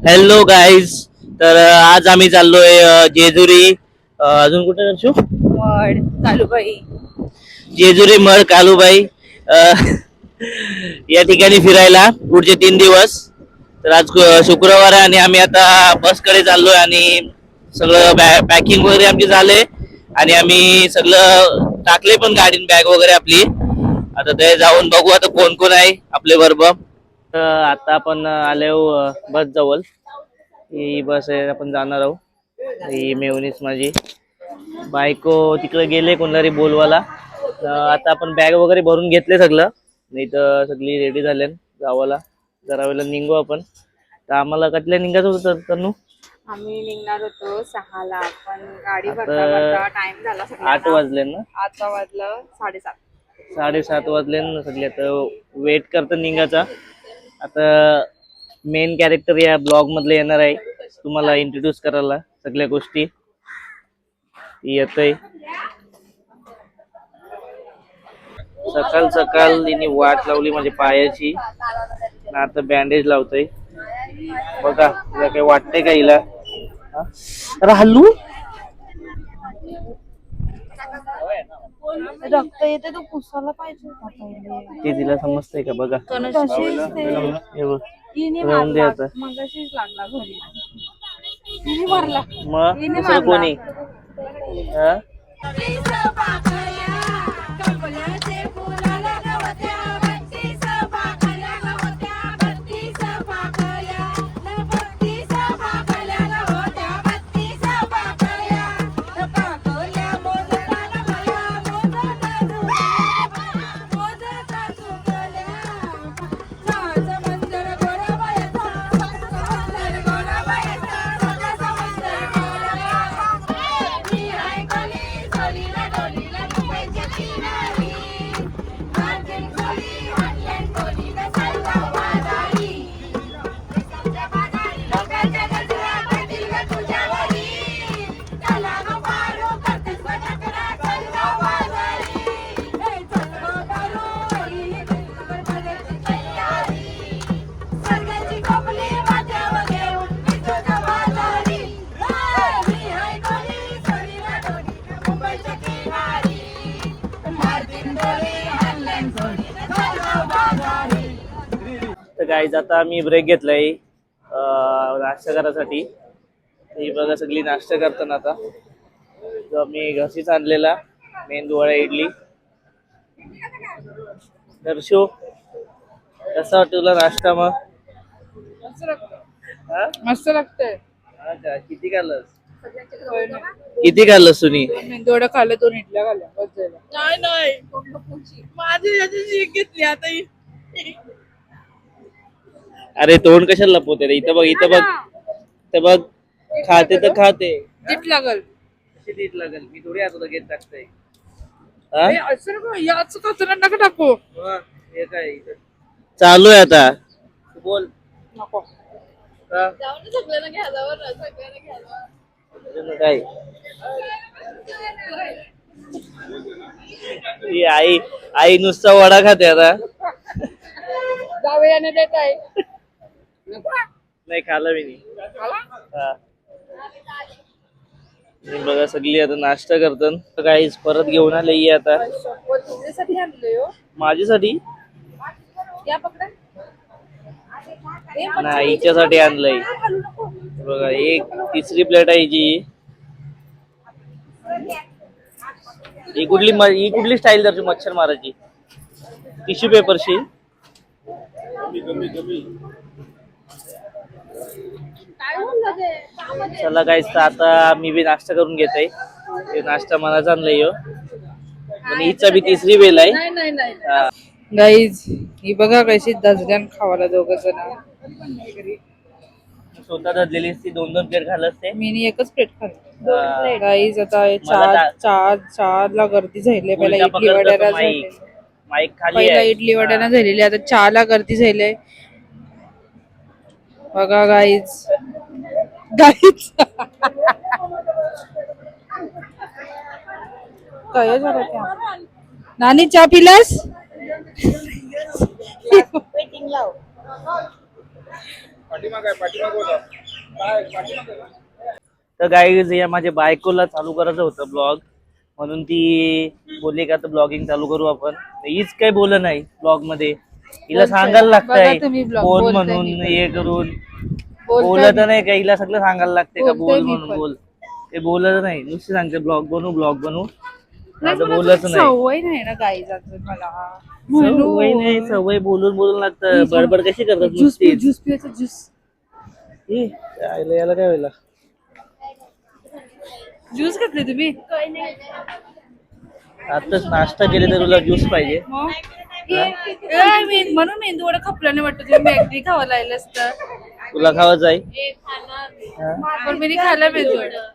Hello guys. तर आज आम्ही चाललोय जेजुरी. अजून कुठे जाऊ? मड कालूबाई. जेजुरी मळ कालूबाई या ठिकाणी फिरायला पुढचे 3 दिवस. तर आज शुक्रवार आहे आणि आम्ही आता बसकडे चाललोय आणि सगळं पॅकिंग वगैरे आमची झाले आणि आम्ही सगळं टाकले पण गाडीन बॅग वगैरे आपली. आता ते जाऊन बघू आता कोण कोण आहे आपले बरोबर. आता आपण आलो बस जवळ. ही बस आहे, आपण जाणार आहोत. ही मेवणीच माझी बायको तिकडे गेले कोणतरी बोलवाला. आता आपण बॅग वगैरे भरून घेतले सगळं, नाही तर सगळी रेडी झाले जावाला. जरा वेळेला निघू आपण. तर आम्हाला कटल्या निघायचं होतं तनु. आम्ही निघणार होतो 6ला, पण गाडी भरता भरता टाइम झाला. 8 वाजले ना. आता वाजलं 7:30. 7:30 वाजले ना सगळे. तर वेट करतं निघायचा. आता मेन कॅरेक्टर या ब्लॉग मधले येणार आहे, तुम्हाला इंट्रोड्यूस करायला सगळ्या गोष्टी. येतय सकाळ सकाळ तिने वाट लावली म्हणजे पायाची. आता बँडेज लावतोय बघा. तुला काही वाटतंय का हिला? अरे हल्लू रक्त येते तो पुसायला पाहिजे. ते तिला समजतंय का बघा. हे बघ. मगाशीच लागला घरी. हिने मारला. मग दुसरं कोणी? हा? तर गाईज आता आम्ही ब्रेक घेतलाय नाश्ता करायसाठी. ही बघा सगळी नाश्ता करताना. आता जो आम्ही घसीच आणलेला मेंदू वडा इडली. दर्शो कसा वाटला नाश्ता मग? मस्त लागतंय. अच्छा, किती खाल्लंस? किती खाल्लंस तुम्ही? मेंदूवडा खाल्लं, 2 इडल्या खाल्ल्या, बस झालं. नाही माझी याची घेतली आता. अरे तोंड कशाला लपवते रे? इथं बघ, इथं बघ, इथं बघ. खाते तर खाते. जीट लागल. कशी तीट लागल? मी थोडी आता घेत टाकतोय. याच कचरा नका टाकू. हे काय चालू आहे आता? बोल. नको. सगळ्यांना घ्यायला काय आई आई नुसता वडा खाते आता. जावयाने देत आहे. नाही खाल्लं मी नाही. बघा सगळी आता नाश्ता करतात. काहीच परत घेऊन आले आता तुझ्यासाठी आणलंय. माझ्यासाठी या पकडा. नाही हिच्यासाठी आणलंय बघा. एक तिसरी प्लेट आहे जी. ही कुठली स्टाईल दर्शू मच्छर मारायची? टिश्यू पेपरशी. चला गाईस, तर आता मी बी नाश्ता करून घेतोय. नाश्ता मला चांगलाय आणि हिचा बी तिसरी वेळ आहे. गाईज ही बघा कशी दसऱ्यान खावाला दोघं जण. स्वतः धरलेली ती 2-2 प्लेट खाल्लं असते. मी एकच प्लेट खाल्ली. गाईज आता चारला गर्दी झाली. पहिला इडली वड्याला झाली. पहिला इडली वड्याला झालेली, आता चहाला गर्दी झाली. बघा गाईज. गाईज काय झालं त्या? नानी चहा पिलास? तर गाईज या माझ्या बायकोला चालू करायचं होतं ब्लॉग, म्हणून ती बोलली का आता ब्लॉगिंग चालू करू आपण. हीच काही बोल नाही ब्लॉग मध्ये, हिला सांगायला लागतंय बघा तुम्ही vlog, बोल बोलते म्हणून, मी पण. हे करून. बोलते बोलत नाही का, हिला सगळं सांगायला लागते का बोलते बोल मी म्हणून पण. बोल. ते बोलत नाही, नुसते सांगते ब्लॉग बनवू ब्लॉग बनवू. नाही, आता मला बोलत तुझी नाही. सवय नाही ना गाईज अजून मला. सवय नाही, सवय बोलून बोलून लागतं. बडबड कशी करतात ज्यूस नुसतीच. ज्यूस पियाचा ज्यूस. याला काय व्हायला. ज्यूस घेतले तुम्ही? आताच नाश्ता केले तर तुला ज्यूस पाहिजे. मग? म्हणून मेंदू वडा खपल्याने वाटतं, तुम्ही मॅगडी खावा लागलं असतं. तुला खावायचं आहे. पण मी नाही खायला मेंदू वडा.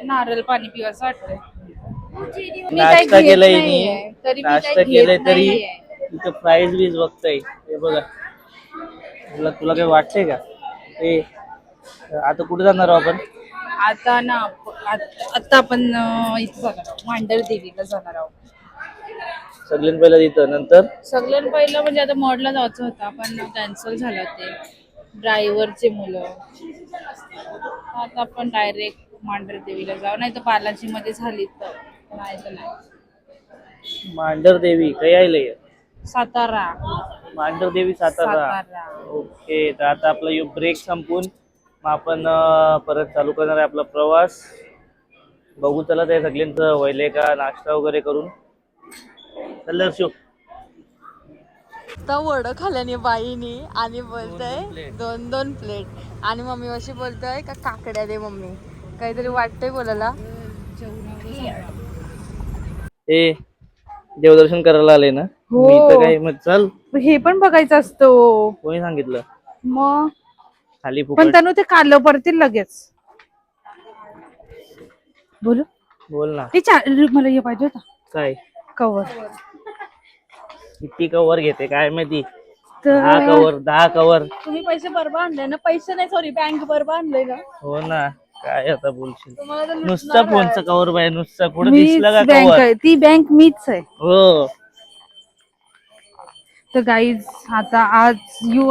नारळ पाणी पिवायचं वाटतंय. नाश्ता केलाय नाहीये, तरी मी नाश्ता काही घेत केलाय तरी नाहीये. तिथं प्राइस बीज बघताय. हे बघा, तुला काही वाटतंय का? ते आता कुठे जाणार आहोत आपण? आता ना आता आपण इथे जाणार आहोत, मांडर देवीला जाणार आहोत. सगळ्यात पहिला तिथं, नंतर सगळ्यात पहिलं म्हणजे आता मॉडला जायचं होतं, पण कॅन्सल झालं ते ड्रायव्हरचे मुलं. आता आपण डायरेक्ट मांडर देवीला जाऊ, नाही तर बालाजी मध्ये झाली तर नाही तर नाही. मांढर देवी काही आलंय? सातारा. मांढर देवी सातारा. ओके, तर आता आपला यो ब्रेक संपून मग आपण परत चालू करणार आहे आपला प्रवास. बघू चला ते सगळ्यांचं व्हायलंय का नाश्ता वगैरे करून. चल शो. तर वड खाल्याने बाईनी आणि बोलतय 2-2 प्लेट आणि मम्मी अशी बोलतय का काकड्या दे मम्मी, काहीतरी वाटतंय बोलायला. ए देवदर्शन करायला आले ना? हो. मी तर काय मग चल. हे पण बघायचं असतं. कोणी सांगितलं? मग खाली पण फुकट. त्यानं ते काढलं परतील लगेच. बोलू बोल ना. मला हे पाहिजे होता काय कवर. किती कवर घेते काय माहिती. तर 10 कवर. तुम्ही पैसे बरोबर आणले ना? पैसे नाही, सॉरी, बँक बरोबर आणले ना? हो ना, काय आता बोलशील. तुम्हाला तर नुसता फोनचा कवर पाहिजे, नुसता कुठे मीच दिसला का बँक कवर? आहे, ती बँक मीच आहे. हो. तर गाईज आता आज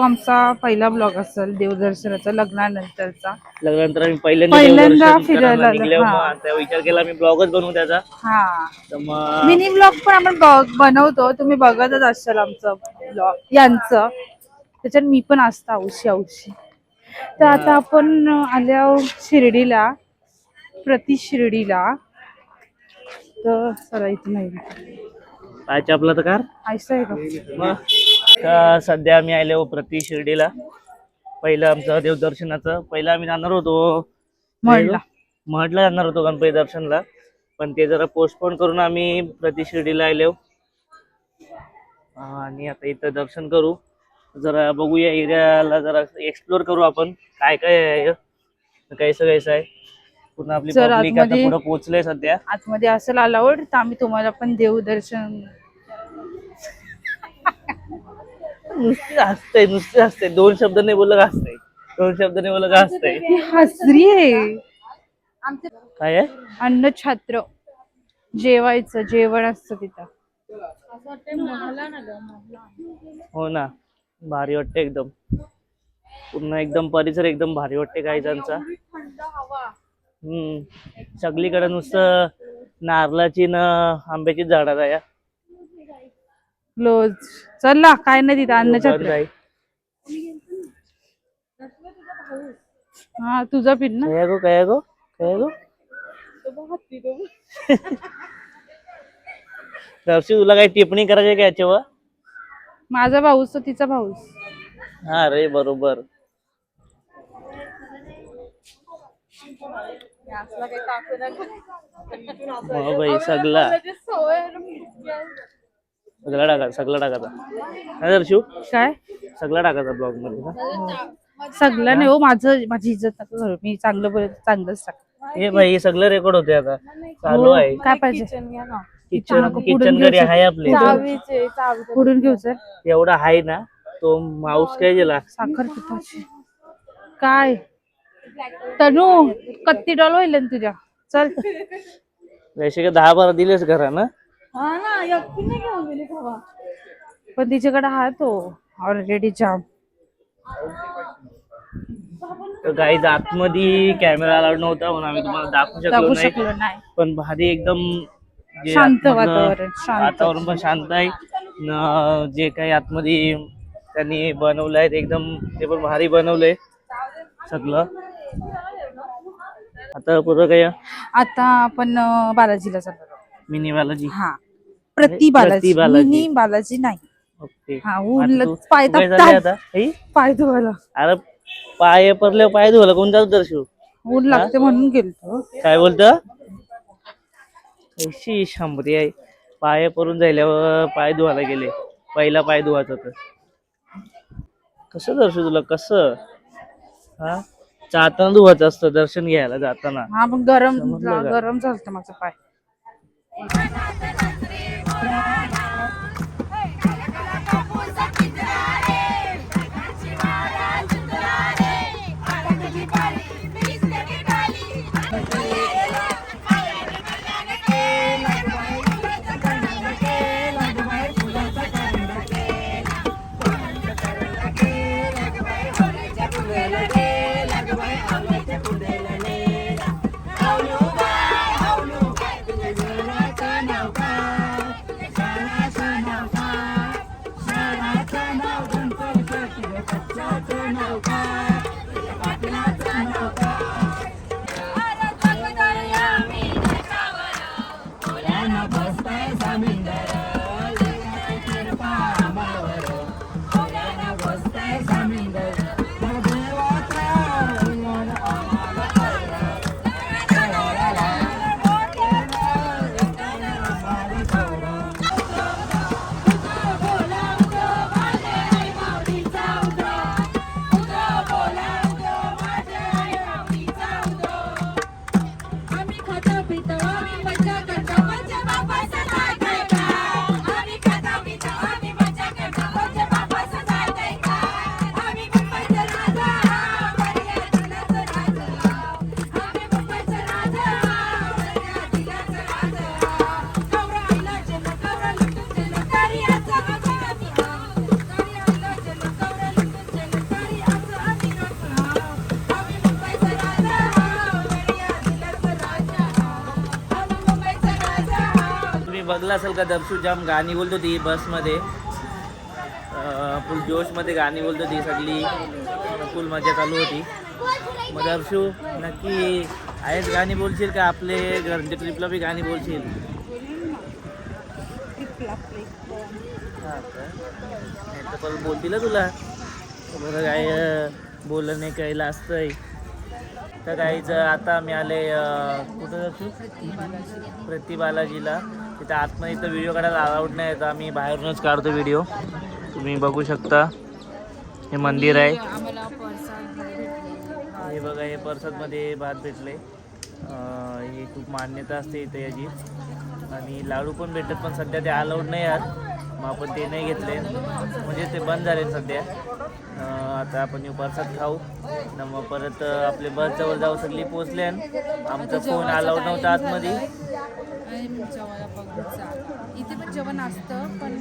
आमचा पहिला ब्लॉग असेल देवदर्शनाचा लग्नानंतरचा. लग्नानंतर आम्ही पहिल्यांदा देवदर्शन फिरायला करायला आलो. निघले. हा. मग आता विचार केला मी ब्लॉगच बनवू त्याचा. हा, तर मग मिनी ब्लॉग पण आपण बनवतो, तुम्ही बघतच असाल आमचं ब्लॉग यांचं. त्याच्यात मी पण असतं औशी. तर आता आपण आल्या शिर्डीला, शिर्डीला. तर चला इथे नाही पायच्या आपला तर कार ऐसा आहे का? मग सध्या आम्ही आलो शिर्डीला. पहिलं आमचं देवदर्शनाचं पहिलं आम्ही जाणार होतो महडला जाणार होतो गणपती दर्शनला, पण ते जरा पोस्टपोन करून आम्ही शिर्डीला आलो. आणि आता इथं दर्शन करू, जरा बघूया एरियाला, जरा एक्सप्लोर करू आपण काय काय आहे, कैसं आहे. पुन्हा आपली पब्लिक आता पुढे पोहोचले सध्या. आतमध्ये असेल अलाउड तर आम्ही तुम्हाला पण देवदर्शन. नुसते हसते. 2 शब्द नाही बोललं का हसतंय. 2 शब्द नाही बोललं का हसतंय. हसरी आहे. काय आहे? अन्नछत्र जेवायचं, जेवण असतं तिथं. हो ना, भारी वाटते एकदम. पुन्हा एकदम परिसर एकदम भारी वाटते काही जणांचा. सगळीकडे नुसतं नारळाची न आंब्याची झाडं आहे. क्लोज. चल ना, काय नाही तिथं अन्नछत्र. हा, तुझा पिन ना. काय गो दर्शी, तुला काही टिप्पणी करायची का याच्यावर? माझा भाऊस तर तिचा भाऊस. हा रे, बरोबर. हो बाई, सगळा टाकायचा. दर्शू काय सगळा टाकायचा ब्लॉग मध्ये ना? सगळं नाही हो, माझी इज्जत नका करू. मी चांगलंच टाक. हे भाई, हे सगळं रेकॉर्ड होते आता चालू आहे. काय पाहिजे? किचन घरी आहे आपले. पुढून घेऊ सर. एवढा आहे ना तो माऊस काय दिला. साखर पिठाची काय तनू कत्ती डॉल होईल ना तुझ्या. चल जैसे का 10-12 दिलेस घरा ना. पण तिच्याकडे हा तो ऑलरेडी जाम. तर गाईज आतमध्ये कॅमेरा अलाउड नव्हता म्हणून आम्ही तुम्हाला दाखवू शकलो नाही. नाही. पण भारी एकदम जे शांत आतमधलं वातावरण, शांत. वातावरण पण शांत आहे. जे काही आतमध्ये त्यांनी बनवलंय ते एकदम ते पण भारी बनवलंय सगळं. आता पुढं काय आता आपण बालाजीला जाणार आहोत. मिनी बालाजी. हा, प्रति बालाजी, बालाजी. मिनी बालाजी नाही. ओके. हा, आता तू पाय काय चाललंय आता? पाय धुवायला अरे पाय पडल्यावर पाय धुवायला कोण जातो दर्शू? ऊन लागते म्हणून गेलतो. काय बोलतं? अशी शांबरी आहे. पाय पडून जायल्यावर पाय धुवायला गेले. पहिला पाय धुवायचा तर कसं दर्शू तुला कसं? हा, जाताना धुवायचं असतं दर्शन घ्यायला जाताना. हा, मग गरम समजलं का? गरम झालं माझं पाय. बघला असेल का दर्शू जाम गाणी बोलतो ती बसमध्ये. फुल जोशमध्ये गाणी बोलतो ती सगळी. फुल मजा चालू होती. मग दर्शू नक्की आहेच गाणी बोलशील का आपले घरच्या ट्रिपला बी गाणी बोलशील? नाही तर पण बोलतील तुला बरं काय बोलणं नाही काहीला असतंय. तर काहीच आता आम्ही आले कुठं दर्शू? प्रति बालाजीला. तिथं आतमध्ये इथं व्हिडिओ काढायला अलाउड नाही तर आम्ही बाहेरूनच काढतो व्हिडिओ. तुम्ही बघू शकता हे मंदिर आहे. हे बघा हे प्रसादमध्ये भात भेटले. ही खूप मान्यता असते इथे याची. आणि लाडू पण भेटतात पण सध्या ते अलाउड नाही यार. मग आपण ते नाही घेतले म्हणजे ते बंद झाले सध्या. आता आपण प्रसाद खाऊ न मग परत आपले बस जवळ जाऊ सगळी पोचले. आमचा फोन अलाउड नव्हता आतमध्ये. इथे पण जेवण असतं पण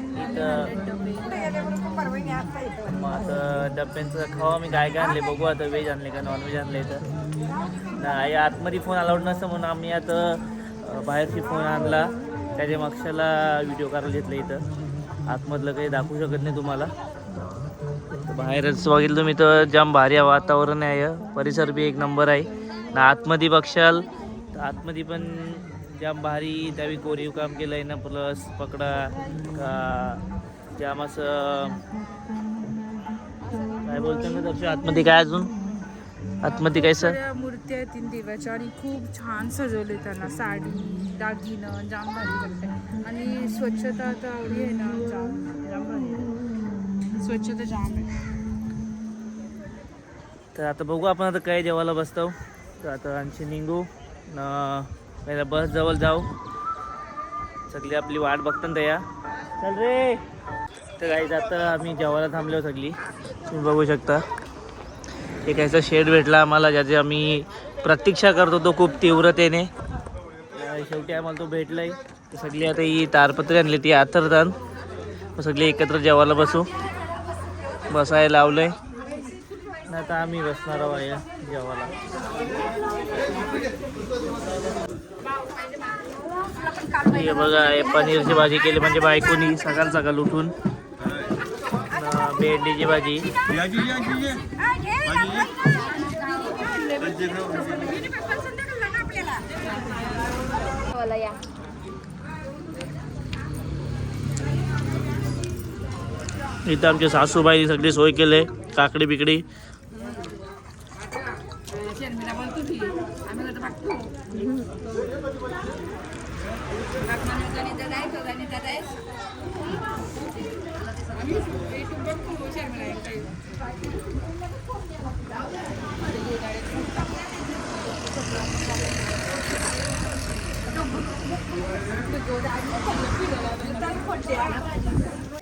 मग आता डब्यांचं खाऊ आम्ही काय काय आणले बघू आता. व्हेज आणले का नॉनव्हेज आणले तर नाही. आतमध्ये फोन अलाउड नसतं म्हणून आम्ही आता बाहेरची फोन आणला. त्याच्या मागच्याला व्हिडिओ करायला घेतलं. इथं आतमधलं काही दाखवू शकत नाही तुम्हाला. बाहेरच बघितलं तुम्ही तर जाम भारी वातावरण आहे. परिसर बी एक नंबर आहे ना. आतमध्ये बघशाल तर आतमध्ये पण जाम भारी त्यावेळी कोरीव काम केलं आहे ना. प्लस पकडा का जाम असं काय बोलतो ना दर्शक. आतमध्ये काय अजून आतमध्ये काय सर मूर्ती आहेत 3 देवाच्या आणि खूप छान सजवले त्यांना. साडी दागिनं जाम भारी वाटते. आणि स्वच्छता तर आवडी आहे ना. जाम भारी आहे. स्वच्छता जाम आहे. तर आता बघू आपण आता काय जेवायला बसतो. तर आता आणखी निघू न पहिला बस जवळ जाऊ. सगळी आपली वाट बघतात या. चल रे. तर काही आता आम्ही जेवायला थांबलो सगळी. तुम्ही बघू शकता एक याचा शेड भेटला आम्हाला ज्याची आम्ही प्रतीक्षा करत होतो खूप तीव्रतेने. शेवटी आम्हाला तो भेटलाय. तर सगळी आता ही तारपत्री आणली ती आथरतात. सगळे एकत्र जेवायला बसायला लावलंय. आता आम्ही बसणार आहोत या जेवायला. हे बघा हे पनीरची भाजी केली म्हणजे बायकोनी सकाळ सकाळ उठून. भेंडीची भाजी. इथं आमच्या सासूबाई सगळी सोय केले. काकडी बिकडी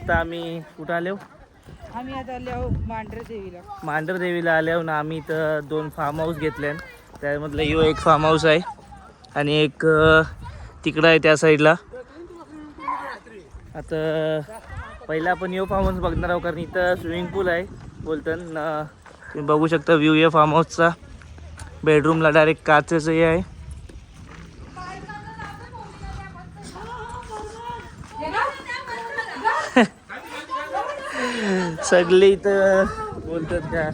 आता आम्ही कुठं आलो? आम्ही आता आलो मांढर देवीला आल्यावर ना आम्ही इथं 2 फार्म हाऊस घेतले. त्यामधलं यो एक फार्म हाऊस आहे आणि एक तिकडं आहे त्या साईडला. आता पहिला आपण यो फार्म हाऊस बघणार आहोत कारण इथं स्विमिंग पूल आहे बोलताना. तुम्ही बघू शकता व्ह्यू या फार्म हाऊसचा. बेडरूमला डायरेक्ट काचेचं हे आहे. सगळे इथं बोलतात का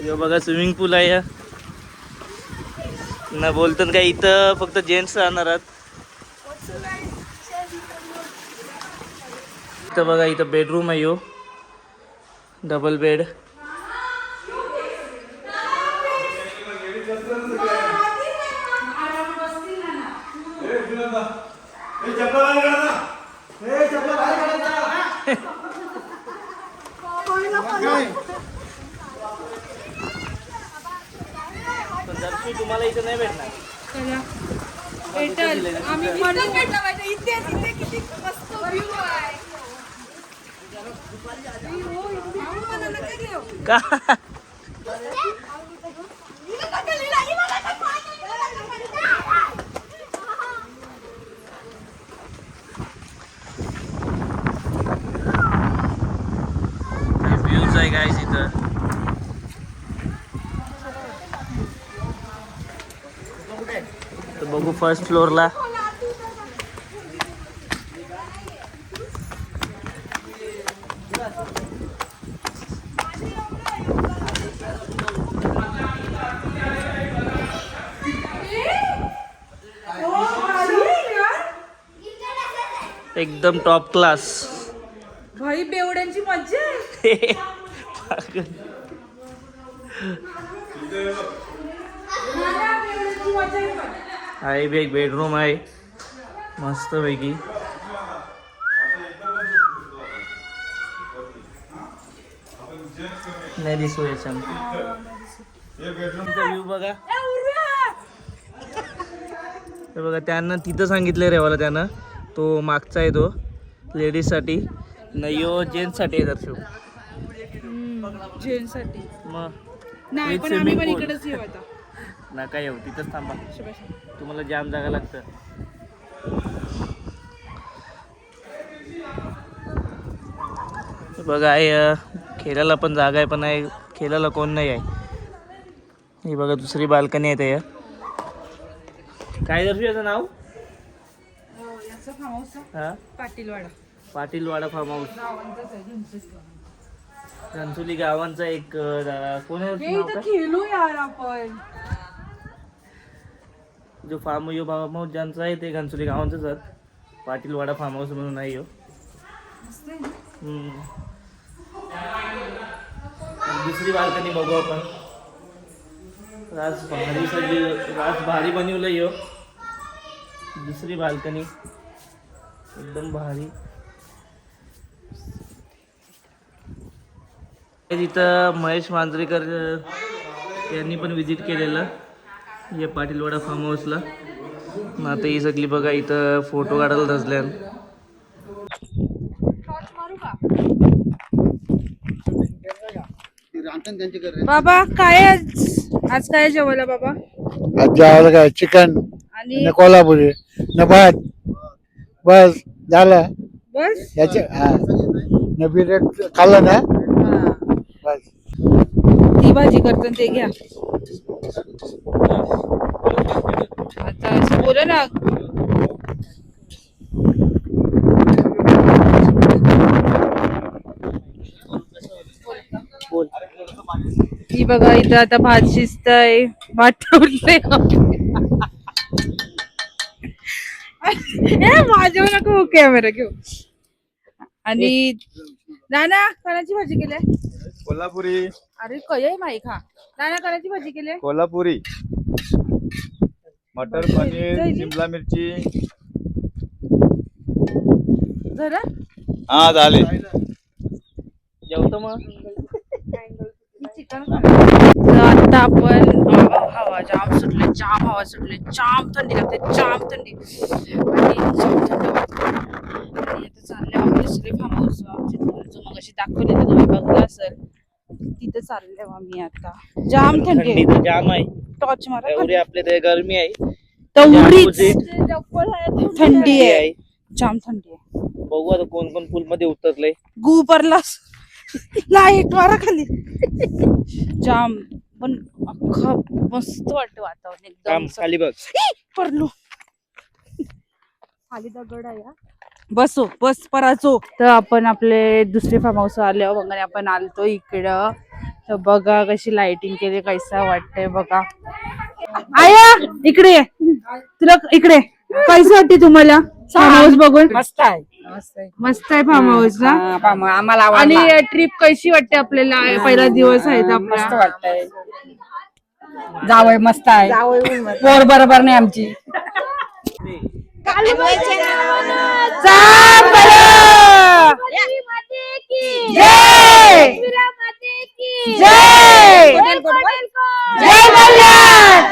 यो बघा स्विमिंग पूल आहे ना. बोलतात का इथं फक्त जेंट्स राहणार आहेत. इथं बघा इथं बेडरूम आहे यो डबल बेड. तुम्हाला इथं नाही भेटणार. का व्ह्यूज आहे गाईस इथं. तर बघू फर्स्ट फ्लोअरला. एकदम टॉप क्लास. भाई बेवड्यांची मज्जा. आहे बी एक बेडरूम आहे मस्त पैकी. नाही दिसू याच्यात व्ह्यू बघा. हे बघा त्यांना तिथं सांगितलं रेवाला त्यानं तो मागचा आहे तो लेडीजसाठी नाही यो जेंट्ससाठी आहे. दर्शक जेंट्ससाठी मग नाही With पण आम्ही पण swimming pool. इकडेच येऊ आता. नका येऊ तिथंच थांबा. तुम्हाला जाम जागा लागतं. बघा आहे खेळायला पण जागा आहे पण आहे खेळायला कोण नाही आहे. ही बघा दुसरी बाल्कनी आहे त्या. काय दर्शू याचं नाव? याचं फार्म हाऊस हा पाटीलवाडा. Patilwada farm house. घनसोली गावांचा एक कोण आहे नाव काय? खेळू यार आपण. जो फार्म हाऊस ज्यांचा आहे ते घनसोली गावांचंच आहेत. पाटीलवाडा फार्म हाऊस म्हणून आहे. दुसरी बाल्कनी बघू आपण. राज भारी बनवलं यो. दुसरी बाल्कनी एकदम भारी. तिथं महेश मांजरेकर यांनी पण विजिट केलेलं या पाटीलवाडा फार्म हाऊसला. आता ही सगळी बघा इथं फोटो काढायला धजल्या. बाबा काय आज काय जेवला बाबा? आज जेवायला काय चिकन आणि न कोल्हापुरी न भात बस झालं बस याचे नबी रेट खाल्लं ना हा. बस. ती भाजी करतो ते घ्या आता असं बोला ना ही बघा इथं आता भात शिजतय भात ठेवलंय माझ्यावर नको कॅमेरा घेऊ आणि नाना कणाची भाजी केली कोल्हापुरी अरे कय माई खा नाना कणाची भाजी केली कोल्हापुरी मटर पनीर शिमला मिरची जरा हा झाले जेवतो मग चिकन तर आता आपण हवा जाम हवा सुटले जाम थंडी लागते जाम थंडी आणि जाम थंडी वाजते. आणि आता चालले आम्ही दुसरे फार्म हाऊस जो मग अशी दाखवले तुम्ही बघला असेल तिथे चालले आम्ही आता जाम थंडी थंडी तर जाम आहे टॉर्च मारा एवढी आपल्या इथे गरमी आहे तेवढीच opposite थंडी आहे जाम थंडी आहे बघू आता कोण कोण पूल मध्ये उतरले गु परलास लाईट मारा खाली जाम पण अख्खं मस्त वाटतं वातावरण एकदम खाली बघ परलो खाली दगड आहे बसो बस पराचो तर आपण आपले दुसरे फार्म हाऊस आले मग आपण आलतो इकडं तर बघा कशी लाइटिंग केली कैसा वाटतंय बघा आया इकडे ये. तुला इकडे कैसे वाटते तुम्हाला फार्म हाऊस बघून मस्त आहे मस्त आहे फार्म हाऊस ना आम्हाला आणि ट्रिप कशी वाटते आपल्याला पहिला दिवस आहे मस्त आपला वाटतंय जावय मस्त आहे पोर बरोबर नाही आमची जय जय जय कल्याण